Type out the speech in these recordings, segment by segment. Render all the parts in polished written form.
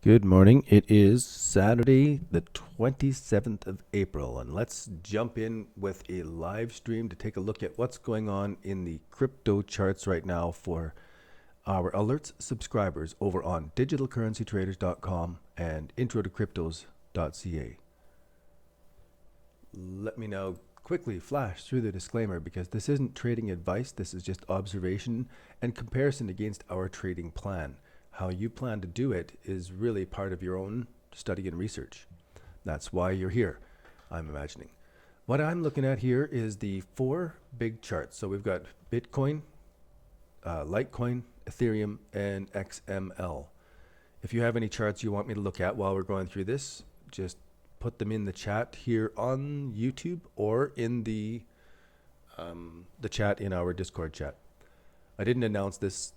Good morning. It is Saturday, the 27th of April, and let's jump in with a live stream to take a look at what's going on in the crypto charts right now for our alerts subscribers over on digitalcurrencytraders.com and introdocryptos.ca. Let me now quickly flash through the disclaimer because this isn't trading advice, this is just observation and comparison against our trading plan. How you plan to do it is really part of your own study and research. That's why you're here, I'm imagining. What I'm looking at here is the four big charts. So we've got Bitcoin, Litecoin, Ethereum, and XML. If you have any charts you want me to look at while we're going through this, just put them in the chat here on YouTube or in the chat in our Discord chat. I didn't announce this.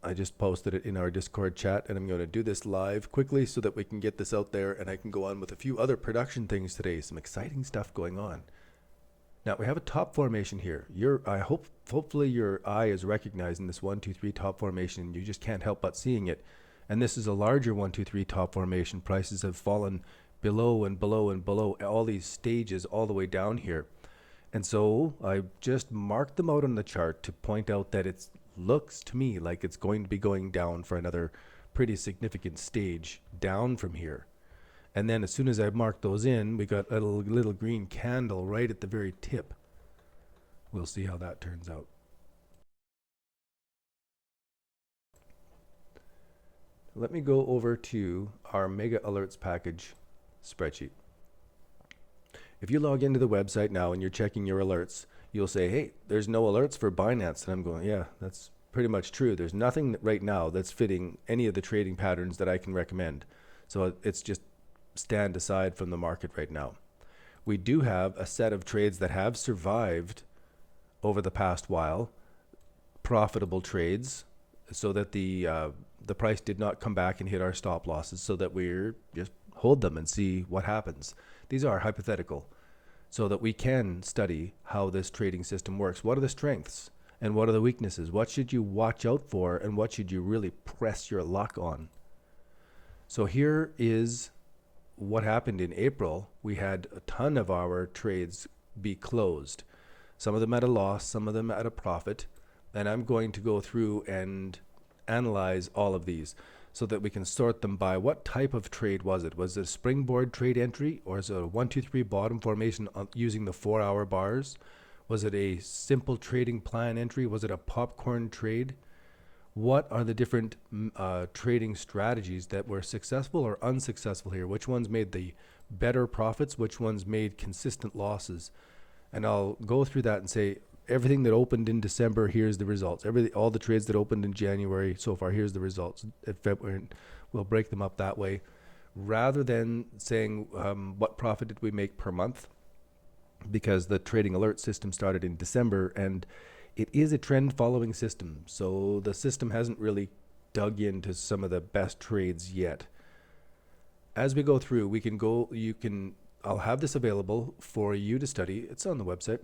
I just posted it in our Discord chat, and I'm going to do this live quickly so that we can get this out there and I can go on with a few other production things today. Some exciting stuff going on. Now we have a top formation here. Hopefully your eye is recognizing this 1, 2, 3 top formation. You just can't help but seeing it. And this is a larger 1, 2, 3 top formation. Prices have fallen below and below and below all these stages all the way down here. And so I just marked them out on the chart to point out that it looks to me like it's going to be going down for another pretty significant stage down from here. And then as soon as I marked those in, we got a little green candle right at the very tip. We'll see how that turns out. Let me go over to our Mega Alerts package spreadsheet. If you log into the website now and you're checking your alerts, you'll say, hey, there's no alerts for Binance. And I'm going, yeah, that's pretty much true. There's nothing right now that's fitting any of the trading patterns that I can recommend. So it's just stand aside from the market right now. We do have a set of trades that have survived over the past while, profitable trades, so that the price did not come back and hit our stop losses, so that we're just hold them and see what happens. These are hypothetical, so that we can study how this trading system works. What are the strengths and what are the weaknesses? What should you watch out for and what should you really press your luck on? So here is what happened in April. We had a ton of our trades be closed. Some of them at a loss, some of them at a profit. And I'm going to go through and analyze all of these so that we can sort them by what type of trade was it. Was it a springboard trade entry, or is it a 1, 2, 3 bottom formation using the 4-hour bars? Was it a simple trading plan entry? Was it a popcorn trade? What are the different trading strategies that were successful or unsuccessful here? Which ones made the better profits? Which ones made consistent losses? And I'll go through that and say, everything that opened in December, here's the results. All the trades that opened in January so far, here's the results. In February, we'll break them up that way, rather than saying what profit did we make per month, because the trading alert system started in December and it is a trend following system. So the system hasn't really dug into some of the best trades yet. As we go through, I'll have this available for you to study. It's on the website,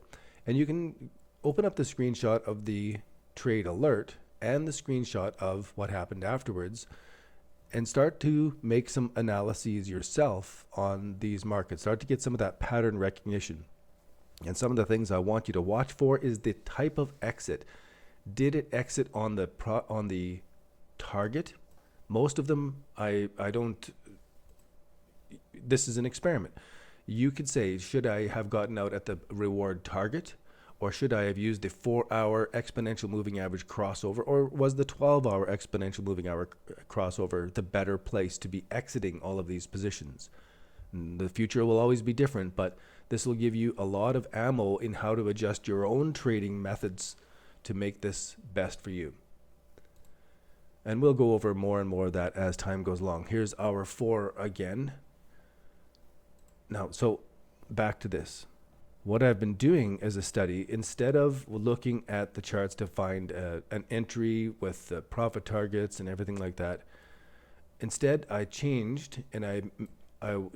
and you can open up the screenshot of the trade alert and the screenshot of what happened afterwards and start to make some analyses yourself on these markets. Start to get some of that pattern recognition. And some of the things I want you to watch for is the type of exit. Did it exit on the target? Most of them, I don't. This is an experiment. You could say, should I have gotten out at the reward target? Or should I have used the 4-hour exponential moving average crossover? Or was the 12-hour exponential moving hour crossover the better place to be exiting all of these positions? The future will always be different, but this will give you a lot of ammo in how to adjust your own trading methods to make this best for you. And we'll go over more and more of that as time goes along. Here's our 4 again. Now, so back to this. What I've been doing as a study, instead of looking at the charts to find an entry with the profit targets and everything like that, instead I changed and I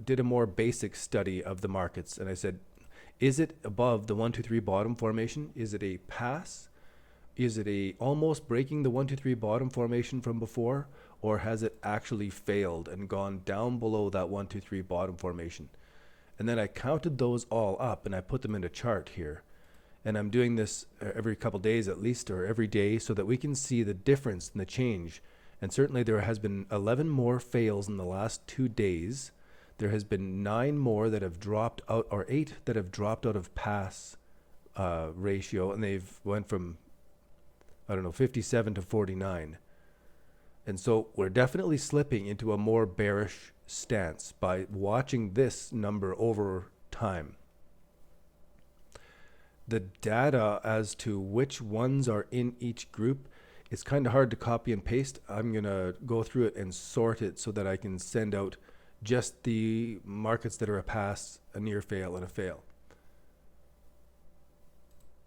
did a more basic study of the markets. And I said, is it above the 1, 2, 3 bottom formation? Is it a pass? Is it a almost breaking the 1 2 3 bottom formation from before, or has it actually failed and gone down below that 1 2 3 bottom formation? And then I counted those all up and I put them in a chart here. And I'm doing this every couple days at least, or every day, so that we can see the difference in the change. And certainly there has been 11 more fails in the last 2 days. There has been 9 more that have dropped out, or 8 that have dropped out of pass ratio, and they've went from, I don't know, 57 to 49. And so we're definitely slipping into a more bearish stance by watching this number over time. The data as to which ones are in each group, it's kind of hard to copy and paste. I'm going to go through it and sort it so that I can send out just the markets that are a pass, a near fail, and a fail.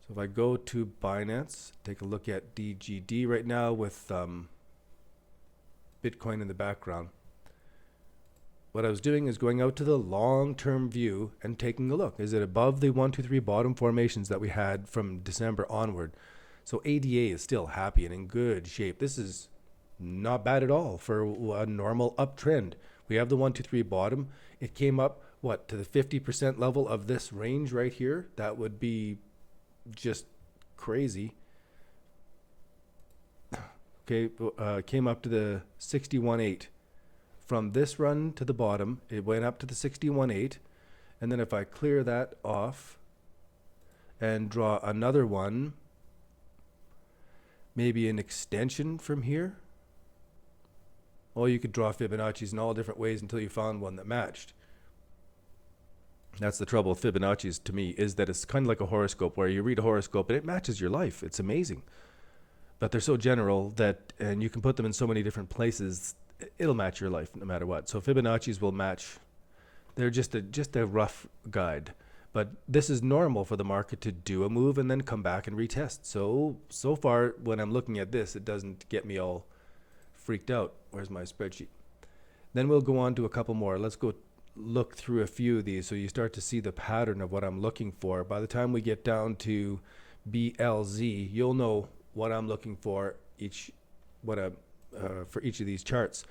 So if I go to Binance, take a look at DGD right now with Bitcoin in the background. What I was doing is going out to the long-term view and taking a look. Is it above the 1 2 3 bottom formations that we had from December onward? So ADA is still happy and in good shape. This is not bad at all for a normal uptrend. We have the 1 2 3 bottom. It came up, what, to the 50% level of this range right here? That would be just crazy. Okay, came up to the 61.8. From this run to the bottom, it went up to the 61.8. And then if I clear that off and draw another one, maybe an extension from here. Well, you could draw Fibonacci's in all different ways until you found one that matched. That's the trouble with Fibonacci's to me, is that it's kind of like a horoscope, where you read a horoscope and it matches your life. It's amazing. But they're so general that, and you can put them in so many different places, it'll match your life no matter what. So Fibonacci's will match. They're just a rough guide. But this is normal for the market to do a move and then come back and retest. So far, when I'm looking at this, it doesn't get me all freaked out. Where's my spreadsheet? Then we'll go on to a couple more. Let's go look through a few of these so you start to see the pattern of what I'm looking for. By the time we get down to BLZ, you'll know what I'm looking for for each of these charts.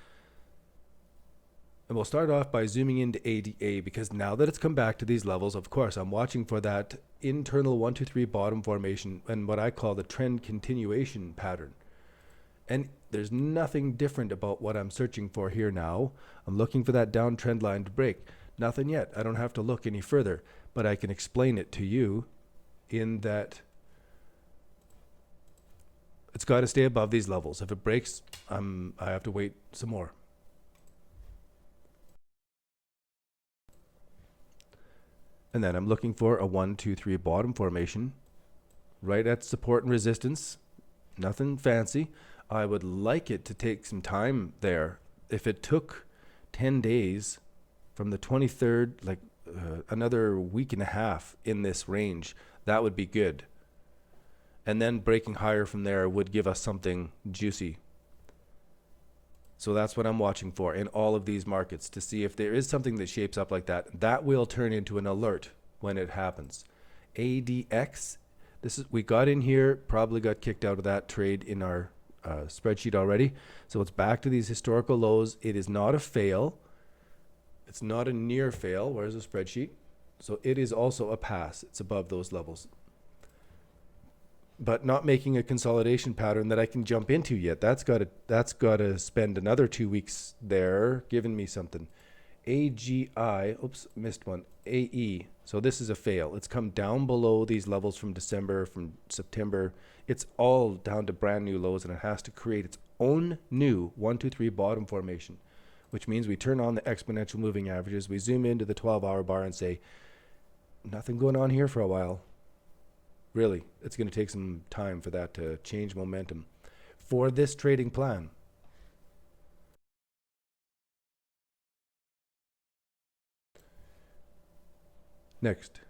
And we'll start off by zooming into ADA, because now that it's come back to these levels, of course, I'm watching for that internal 1 2 3 bottom formation and what I call the trend continuation pattern. And there's nothing different about what I'm searching for here now. I'm looking for that downtrend line to break. Nothing yet. I don't have to look any further, but I can explain it to you in that it's got to stay above these levels. If it breaks, I have to wait some more. And then I'm looking for a 1 2 3 bottom formation right at support and resistance. Nothing fancy. I would like it to take some time there. If it took 10 days from the 23rd, another week and a half in this range, that would be good. And then breaking higher from there would give us something juicy. So that's what I'm watching for in all of these markets, to see if there is something that shapes up like that. That will turn into an alert when it happens. ADX, we got in here, probably got kicked out of that trade in our spreadsheet already. So it's back to these historical lows. It is not a fail. It's not a near fail. Where's the spreadsheet? So it is also a pass. It's above those levels, but not making a consolidation pattern that I can jump into yet. That's got to spend another 2 weeks there, giving me something. AGI, oops, missed one. AE. So this is a fail. It's come down below these levels from December, from September. It's all down to brand new lows, and it has to create its own new 1 2 3 bottom formation, which means we turn on the exponential moving averages. We zoom into the 12-hour bar and say, nothing going on here for a while. Really, it's going to take some time for that to change momentum for this trading plan. Next,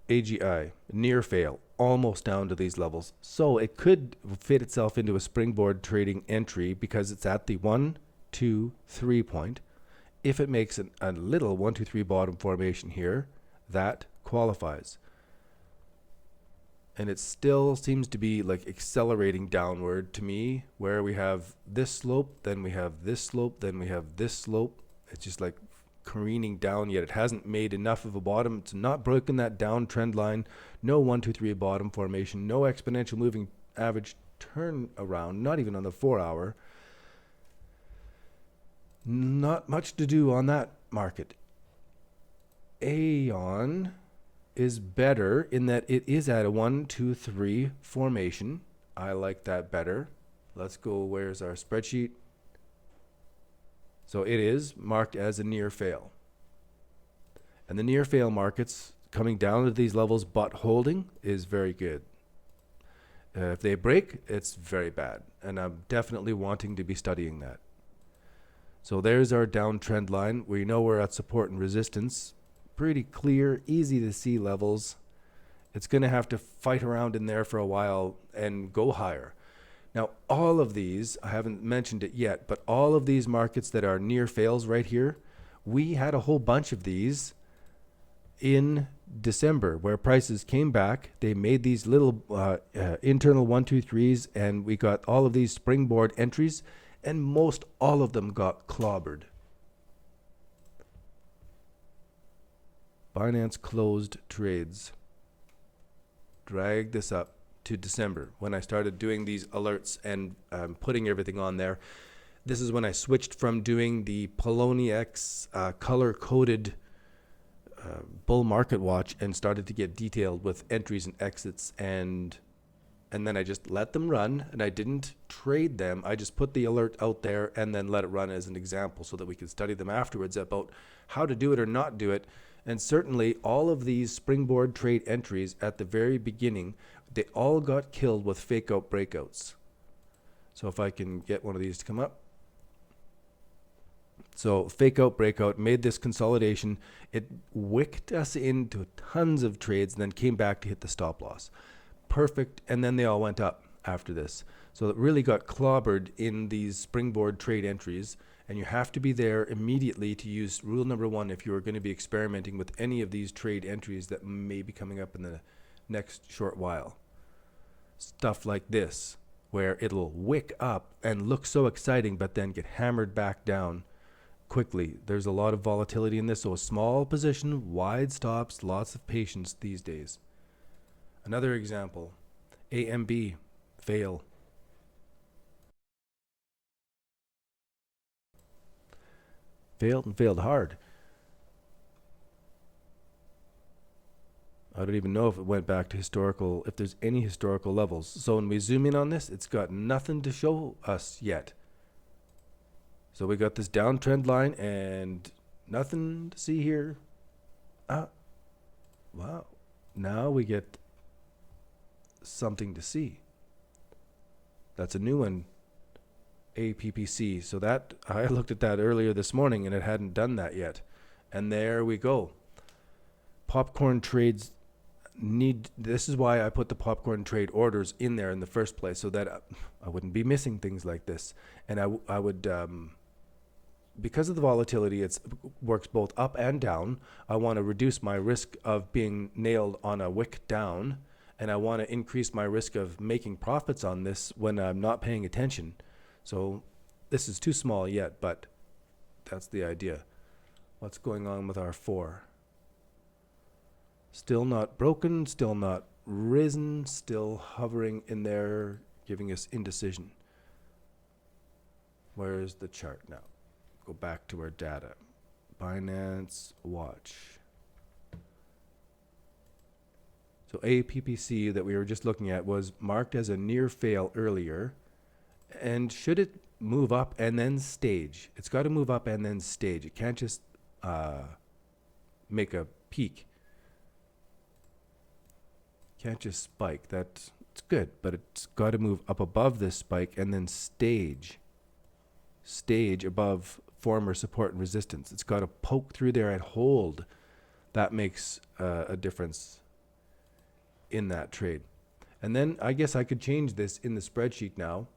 AGI, near fail, almost down to these levels. So it could fit itself into a springboard trading entry because it's at the 1 2 3 point. If it makes a little 1 2 3 bottom formation here, that qualifies. and it still seems to be like accelerating downward to me, where we have this slope, then we have this slope, then we have this slope. It's just like careening down, yet it hasn't made enough of a bottom. It's not broken that downtrend line. No 1 2 3 bottom formation, no exponential moving average turn around, not even on the 4-hour. Not much to do on that market. Aeon is better in that it is at a 1 2 3 formation. I like that better. Let's go, where's our spreadsheet? So it is marked as a near fail. And the near fail markets coming down to these levels but holding is very good. If they break, it's very bad. And I'm definitely wanting to be studying that. So there's our downtrend line. We know we're at support and resistance. Pretty clear, easy to see levels. It's going to have to fight around in there for a while and go higher. Now, all of these, I haven't mentioned it yet, but all of these markets that are near fails right here, we had a whole bunch of these in December where prices came back. They made these little internal 1 2 3s, and we got all of these springboard entries, and most all of them got clobbered. Binance closed trades. Drag this up to December when I started doing these alerts and putting everything on there. This is when I switched from doing the Poloniex color-coded bull market watch and started to get detailed with entries and exits, and then I just let them run, and I didn't trade them. I just put the alert out there and then let it run as an example so that we could study them afterwards about how to do it or not do it. And certainly all of these springboard trade entries at the very beginning, they all got killed with fake out breakouts. So if I can get one of these to come up. So fake out breakout made this consolidation. It wicked us into tons of trades and then came back to hit the stop loss. Perfect. And then they all went up after this. So it really got clobbered in these springboard trade entries. And you have to be there immediately to use rule number 1 if you are going to be experimenting with any of these trade entries that may be coming up in the next short while. Stuff like this, where it'll wick up and look so exciting, but then get hammered back down quickly. There's a lot of volatility in this, so a small position, wide stops, lots of patience these days. Another example, AMB, fail. Failed and failed hard. I don't even know if it went back to historical, if there's any historical levels. So when we zoom in on this, it's got nothing to show us yet. So we got this downtrend line and nothing to see here. Wow. Now we get something to see. That's a new one. APPC. So that, I looked at that earlier this morning and it hadn't done that yet. And there we go. Popcorn trades need, this is why I put the popcorn trade orders in there in the first place, so that I wouldn't be missing things like this. And I would, because of the volatility, it works both up and down. I want to reduce my risk of being nailed on a wick down, and I want to increase my risk of making profits on this when I'm not paying attention. So this is too small yet, but that's the idea. What's going on with our 4? Still not broken, still not risen, still hovering in there, giving us indecision. Where's the chart now? Go back to our data. Binance watch. So APPC that we were just looking at was marked as a near fail earlier. And should it move up and then stage? It's got to move up and then stage. It can't just make a peak. Can't just spike. That's good, but it's got to move up above this spike and then stage. Stage above former support and resistance. It's got to poke through there and hold. That makes a difference in that trade. And then I guess I could change this in the spreadsheet now.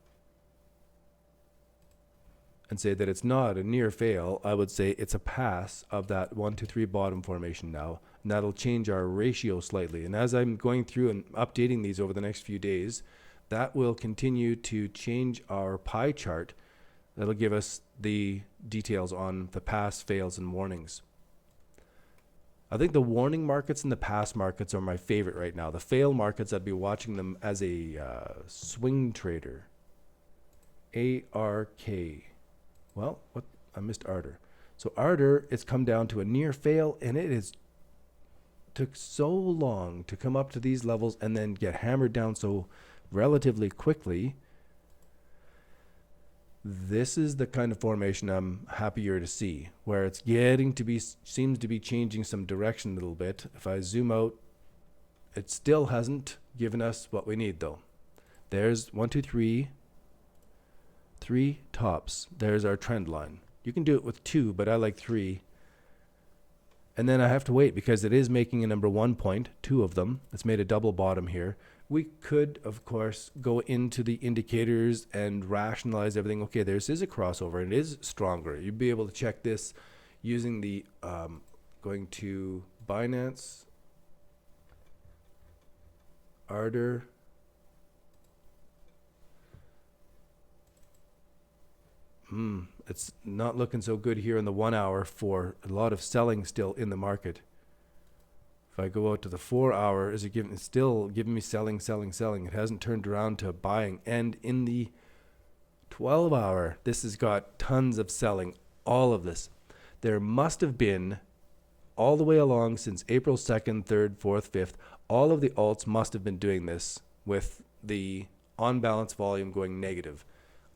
and say that it's not a near fail. I would say it's a pass of that 1, 2, 3 bottom formation now, and that'll change our ratio slightly. And as I'm going through and updating these over the next few days, that will continue to change our pie chart. That'll give us the details on the pass, fails, and warnings. I think the warning markets and the pass markets are my favorite right now. The fail markets, I'd be watching them as a swing trader. ARK. Well, what? I missed Ardor. So Ardor, it's come down to a near fail, and it is took so long to come up to these levels and then get hammered down so relatively quickly. This is the kind of formation I'm happier to see, where it's getting to be, seems to be changing some direction a little bit. If I zoom out, it still hasn't given us what we need though. There's 1, 2, 3 tops. There's our trend line. You can do it with 2, but I like 3. And then I have to wait because it is making a number 1 point, 2 of them. It's made a double bottom here. We could, of course, go into the indicators and rationalize everything. Okay, this is a crossover and it is stronger. You'd be able to check this using the, going to Binance, Ardor, it's not looking so good here in the 1 hour for a lot of selling still in the market. If I go out to the 4 hour, is it giving? It's still giving me selling. It hasn't turned around to buying. And in the 12 hour, this has got tons of selling. All of this. There must have been, all the way along since April 2nd, 3rd, 4th, 5th, all of the alts must have been doing this with the on balance volume going negative.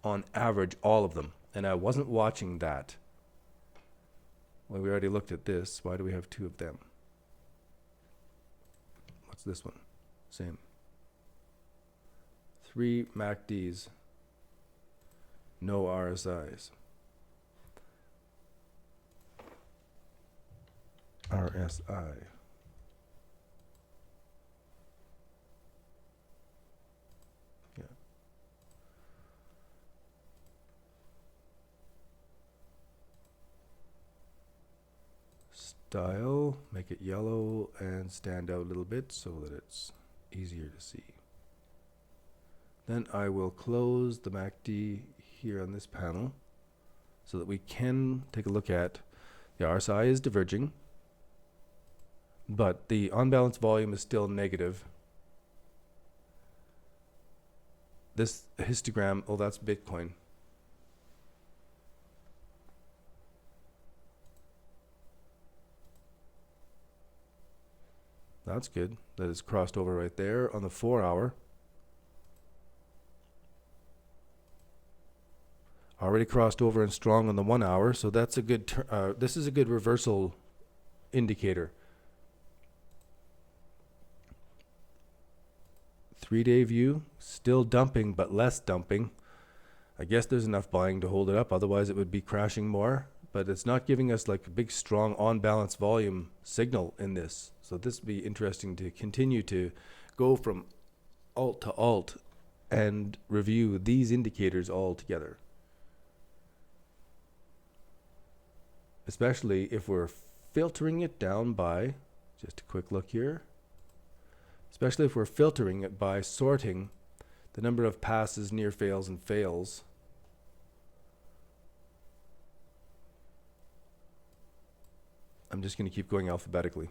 On average, all of them. And I wasn't watching that. Well, we already looked at this. Why do we have 2 of them? What's this one? Same. 3 MACDs. No RSIs. RSI. Yeah. Style, make it yellow and stand out a little bit so that it's easier to see. Then I will close the MACD here on this panel so that we can take a look at the RSI is diverging, but the on-balance volume is still negative. This histogram, oh, that's Bitcoin. That's good. That is crossed over right there on the 4 hour. Already crossed over and strong on the 1 hour, so that's a good. This is a good reversal indicator. 3-day view, still dumping, but less dumping. I guess there's enough buying to hold it up. Otherwise, it would be crashing more. But it's not giving us like a big, strong on-balance volume signal in this. So this would be interesting to continue to go from alt to alt and review these indicators all together. Especially if we're filtering it down by, just a quick look here, especially if we're filtering it by sorting the number of passes, near fails, and fails. I'm just going to keep going alphabetically.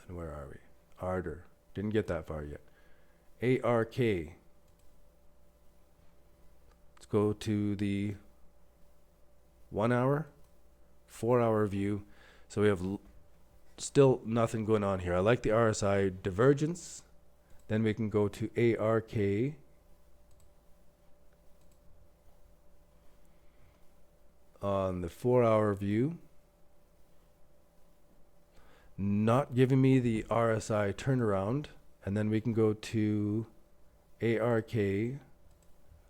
And where are we? Ardor. Didn't get that far yet. ARK. Let's go to the 1 hour, 4 hour view. So we have still nothing going on here. I like the RSI divergence. Then we can go to ARK. On the 4 hour view, not giving me the RSI turnaround, and then we can go to ARK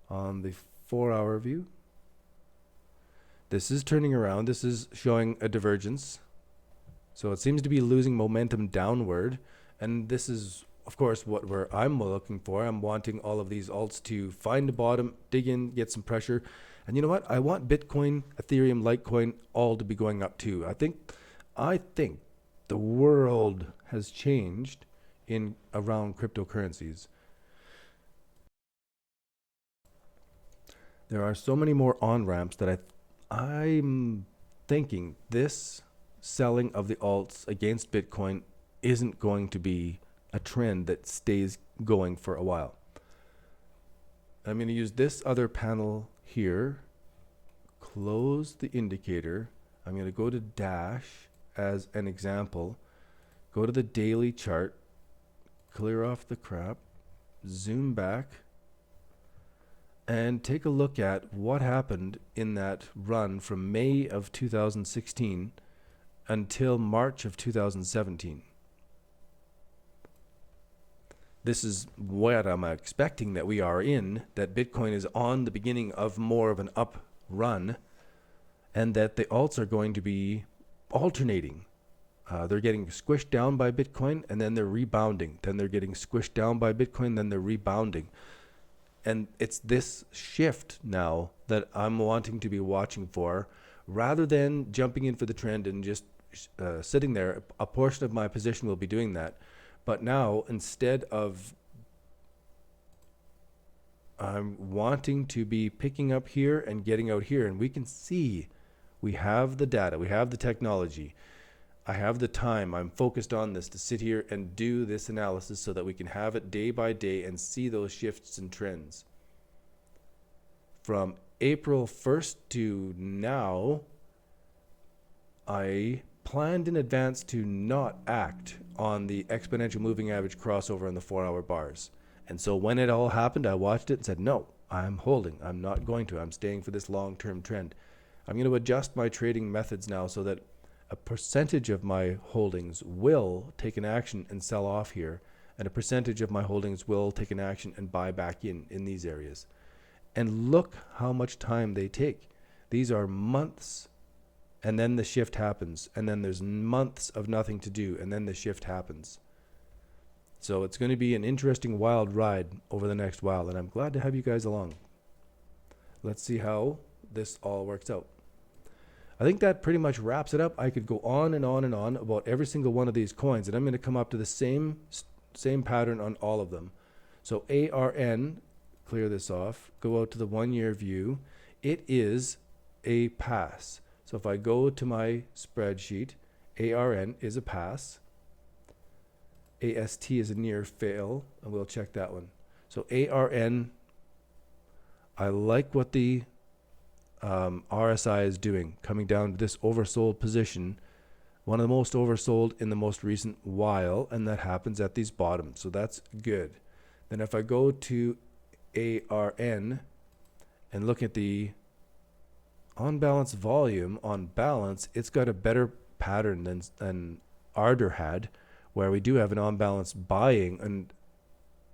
on the 4 hour view. This is turning around. This is showing a divergence, so it seems to be losing momentum downward, and this is of course, where I'm looking for, I'm wanting all of these alts to find the bottom, dig in, get some pressure. And you know what? I want Bitcoin, Ethereum, Litecoin all to be going up too. I think the world has changed in around cryptocurrencies. There are so many more on-ramps that I'm thinking this selling of the alts against Bitcoin isn't going to be a trend that stays going for a while. I'm going to use this other panel here, close the indicator. I'm going to go to Dash as an example, go to the daily chart, clear off the crap, zoom back, and take a look at what happened in that run from May of 2016 until March of 2017. This is what I'm expecting that we are in, that Bitcoin is on the beginning of more of an up run, and that the alts are going to be alternating. They're getting squished down by Bitcoin, and then they're rebounding. Then they're getting squished down by Bitcoin, then they're rebounding. And it's this shift now that I'm wanting to be watching for, rather than jumping in for the trend and just sitting there. A portion of my position will be doing that. But now, instead of, I'm wanting to be picking up here and getting out here. And we can see we have the data, we have the technology. I have the time. I'm focused on this to sit here and do this analysis so that we can have it day by day and see those shifts and trends. From April 1st to now, I planned in advance to not act on the exponential moving average crossover on the 4-hour bars. And so when it all happened, I watched it and said, no, I'm holding. I'm not going to. I'm staying for this long-term trend. I'm going to adjust my trading methods now so that a percentage of my holdings will take an action and sell off here, and a percentage of my holdings will take an action and buy back in these areas. And look how much time they take. These are months, and then the shift happens, and then there's months of nothing to do, and then the shift happens. So it's going to be an interesting wild ride over the next while, and I'm glad to have you guys along. Let's see how this all works out. I think that pretty much wraps it up. I could go on and on and on about every single one of these coins, and I'm going to come up to the same pattern on all of them. So ARN, clear this off, go out to the 1-year view. It is a pass. So if I go to my spreadsheet, ARN is a pass. AST is a near fail, and we'll check that one. So ARN, I like what the RSI is doing, coming down to this oversold position, one of the most oversold in the most recent while, and that happens at these bottoms, so that's good. Then if I go to ARN and look at the on balance volume, on balance, it's got a better pattern than Ardor had, where we do have an on balance buying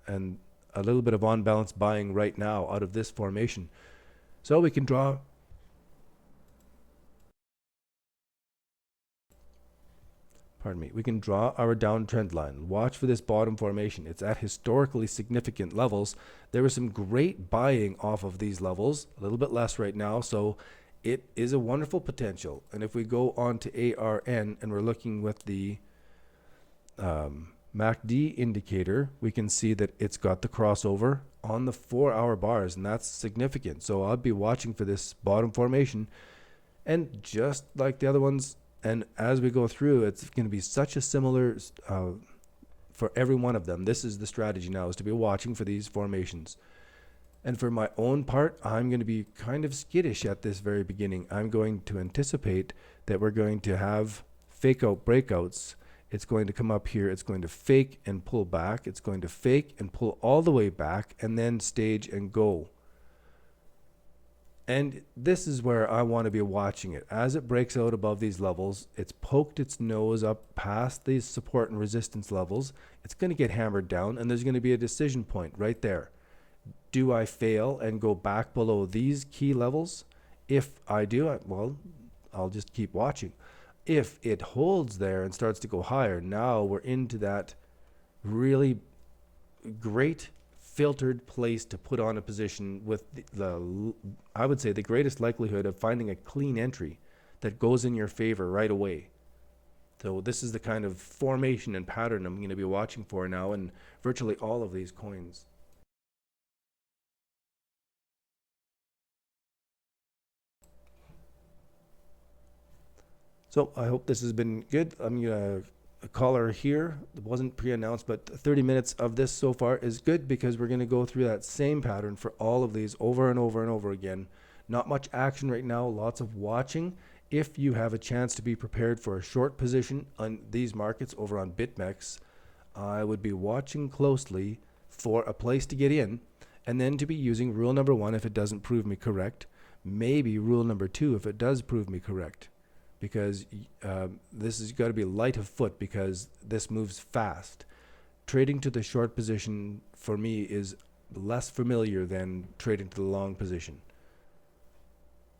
and a little bit of on balance buying right now out of this formation. So we can draw we can draw our downtrend line. Watch for this bottom formation. It's at historically significant levels. There was some great buying off of these levels, a little bit less right now, so it is a wonderful potential. And if we go on to ARN and we're looking with the MACD indicator, we can see that it's got the crossover on the 4-hour bars, and that's significant. So I'll be watching for this bottom formation, and just like the other ones, and as we go through, it's going to be such a similar for every one of them. This is the strategy now, is to be watching for these formations. And for my own part, I'm going to be kind of skittish at this very beginning. I'm going to anticipate that we're going to have fake out breakouts. It's going to come up here. It's going to fake and pull back. It's going to fake and pull all the way back, and then stage and go. And this is where I want to be watching it. As it breaks out above these levels, it's poked its nose up past these support and resistance levels. It's going to get hammered down, and there's going to be a decision point right there. Do I fail and go back below these key levels? If I do, well, I'll just keep watching. If it holds there and starts to go higher, now we're into that really great filtered place to put on a position with I would say the greatest likelihood of finding a clean entry that goes in your favor right away. So this is the kind of formation and pattern I'm going to be watching for now in virtually all of these coins. So I hope this has been good. I'm going to call her here. It wasn't pre-announced, but 30 minutes of this so far is good because we're going to go through that same pattern for all of these over and over and over again. Not much action right now, lots of watching. If you have a chance to be prepared for a short position on these markets over on BitMEX, I would be watching closely for a place to get in, and then to be using rule number 1 if it doesn't prove me correct, maybe rule number 2 if it does prove me correct. Because this has got to be light of foot because this moves fast. Trading to the short position for me is less familiar than trading to the long position.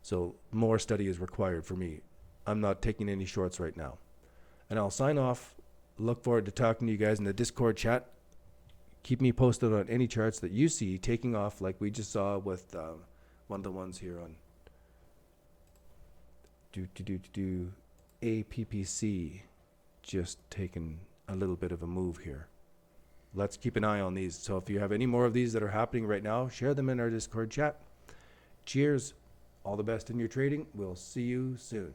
So more study is required for me. I'm not taking any shorts right now. And I'll sign off. Look forward to talking to you guys in the Discord chat. Keep me posted on any charts that you see taking off like we just saw with one of the ones here on APPC, just taking a little bit of a move here. Let's keep an eye on these. So if you have any more of these that are happening right now, share them in our Discord chat. Cheers. All the best in your trading. We'll see you soon.